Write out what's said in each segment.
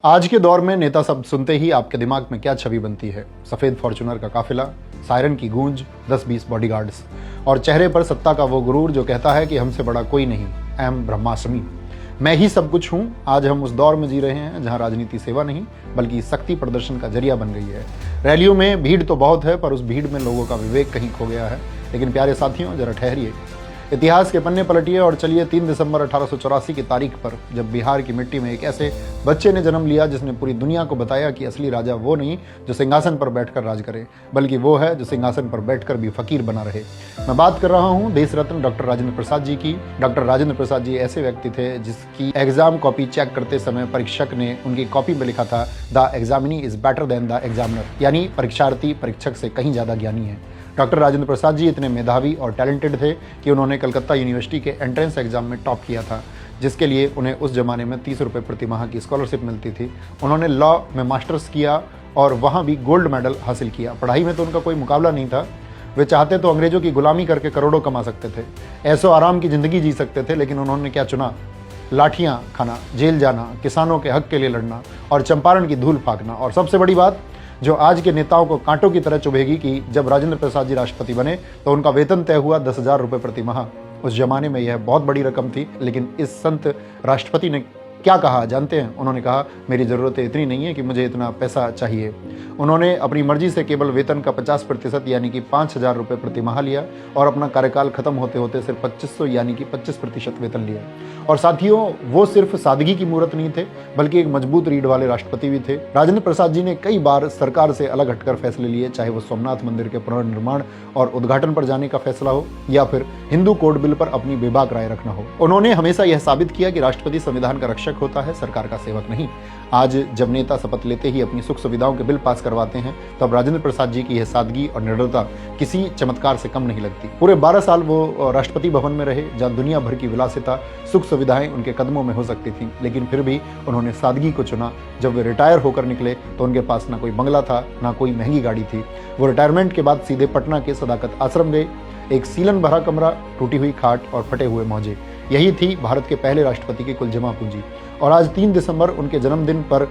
आज के दौर में नेता शब्द सुनते ही आपके दिमाग में क्या छवि बनती है? सफेद फॉर्च्यूनर का काफिला, सायरन की गूंज, 10-20 बॉडीगार्ड्स और चेहरे पर सत्ता का वो गुरूर जो कहता है कि हमसे बड़ा कोई नहीं, एम ब्रह्मास्मि, मैं ही सब कुछ हूं। आज हम उस दौर में जी रहे हैं जहां राजनीति सेवा नहीं बल्कि शक्ति प्रदर्शन का जरिया बन गई है। रैलियों में भीड़ तो बहुत है, पर उस भीड़ में लोगों का विवेक कहीं खो गया है। लेकिन प्यारे साथियों, जरा ठहरिए, इतिहास के पन्ने पलटिए और चलिए 3 दिसंबर 1884 की तारीख पर, जब बिहार की मिट्टी में एक ऐसे बच्चे ने जन्म लिया जिसने पूरी दुनिया को बताया कि असली राजा वो नहीं जो सिंहासन पर बैठकर राज करे, बल्कि वो है जो सिंहासन पर बैठकर भी फकीर बना रहे। मैं बात कर रहा हूँ देश रत्न डॉक्टर राजेंद्र प्रसाद जी की। डॉक्टर राजेंद्र प्रसाद जी ऐसे व्यक्ति थे जिसकी एग्जाम कॉपी चेक करते समय परीक्षक ने उनकी कॉपी में लिखा था, the examinee is better than the examiner, यानी परीक्षार्थी परीक्षक से कहीं ज्यादा ज्ञानी है। डॉक्टर राजेंद्र प्रसाद जी इतने मेधावी और टैलेंटेड थे कि उन्होंने कलकत्ता यूनिवर्सिटी के एंट्रेंस एग्जाम में टॉप किया था, जिसके लिए उन्हें उस जमाने में 30 रुपये प्रति माह की स्कॉलरशिप मिलती थी। उन्होंने लॉ में मास्टर्स किया और वहाँ भी गोल्ड मेडल हासिल किया। पढ़ाई में तो उनका कोई मुकाबला नहीं था। वे चाहते तो अंग्रेजों की गुलामी करके करोड़ों कमा सकते थे, ऐसो आराम की जिंदगी जी सकते थे, लेकिन उन्होंने क्या चुना? लाठियाँ खाना, जेल जाना, किसानों के हक के लिए लड़ना और चंपारण की धूल फाँकना। और सबसे बड़ी बात जो आज के नेताओं को कांटों की तरह चुभेगी कि जब राजेंद्र प्रसाद जी राष्ट्रपति बने तो उनका वेतन तय हुआ 10,000 रुपये प्रति माह। उस जमाने में यह बहुत बड़ी रकम थी, लेकिन इस संत राष्ट्रपति ने क्या कहा जानते हैं? उन्होंने कहा, मेरी ज़रूरतें इतनी नहीं है कि मुझे इतना पैसा चाहिए। उन्होंने अपनी मर्जी से केवल वेतन का 50% यानी कि 5,000 रुपये प्रति माह लिया और अपना कार्यकाल खत्म होते होते सिर्फ 2500 यानी कि 25% वेतन लिया। और साथियों, वो सिर्फ सादगी की मूर्त नहीं थे बल्कि एक मजबूत रीढ़ वाले राष्ट्रपति भी थे। राजेंद्र प्रसाद जी ने कई बार सरकार से अलग हटकर फैसले लिए, चाहे वो सोमनाथ मंदिर के पुनर्निर्माण और उद्घाटन पर जाने का फैसला हो या फिर हिंदू कोड बिल पर अपनी बेबाक राय रखना हो। उन्होंने हमेशा यह साबित किया कि राष्ट्रपति संविधान का रक्षक होता है, सरकार का सेवक नहीं। आज जब नेता शपथ लेते ही अपनी सुख सुविधाओं के बिल पास करवाते हैं, तब राजेंद्र प्रसाद जी की यह सादगी और निडरता किसी चमत्कार से कम नहीं लगती। पूरे 12 साल वो राष्ट्रपति भवन में रहे, जहां दुनिया भर की विलासिता, सुख सुविधाएं उनके कदमों में हो सकती थी, लेकिन फिर भी उन्होंने सादगी को चुना। जब वे रिटायर होकर निकले तो उनके पास ना कोई बंगला था, ना कोई महंगी गाड़ी थी। वो रिटायरमेंट के बाद सीधे पटना के सदाकत आश्रम गए। एक सीलन भरा कमरा, टूटी हुई खाट और फटे हुए मौजे, यही थी भारत के पहले राष्ट्रपति की कुल जमा पूंजी। और आज 3 दिसंबर उनके जन्मदिन पर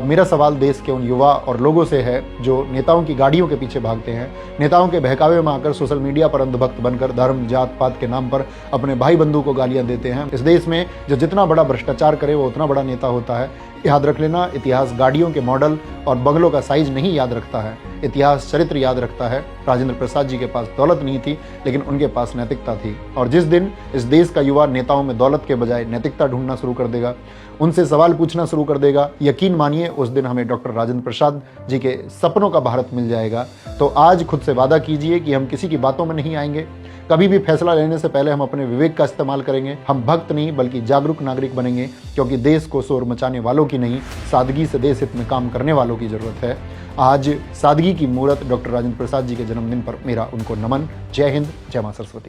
मेरा सवाल देश के उन युवा और लोगों से है जो नेताओं की गाड़ियों के पीछे भागते हैं, नेताओं के बहकावे में आकर सोशल मीडिया पर अंधभक्त बनकर धर्म जात पात के नाम पर अपने भाई बंधु को गालियां देते हैं। इस देश में जो जितना बड़ा भ्रष्टाचार करे वो उतना बड़ा नेता होता है। याद रख लेना, इतिहास गाड़ियों के मॉडल और बंगलों का साइज नहीं याद रखता है, इतिहास चरित्र याद रखता है। राजेंद्र प्रसाद जी के पास दौलत नहीं थी, लेकिन उनके पास नैतिकता थी। और जिस दिन इस देश का युवा नेताओं में दौलत के बजाय नैतिकता ढूंढना शुरू कर देगा, उनसे सवाल पूछना शुरू कर देगा, यकीन मानिए उस दिन हमें डॉक्टर राजेंद्र प्रसाद जी के सपनों का भारत मिल जाएगा। तो आज खुद से वादा कीजिए कि हम किसी की बातों में नहीं आएंगे। कभी भी फैसला लेने से पहले हम अपने विवेक का इस्तेमाल करेंगे। हम भक्त नहीं बल्कि जागरूक नागरिक बनेंगे, क्योंकि देश को शोर मचाने वालों की नहीं, सादगी से देश हित में काम करने वालों की जरूरत है। आज सादगी की मूर्त डॉक्टर राजेंद्र प्रसाद जी के जन्मदिन पर मेरा उनको नमन। जय हिंद, जय मां सरस्वती।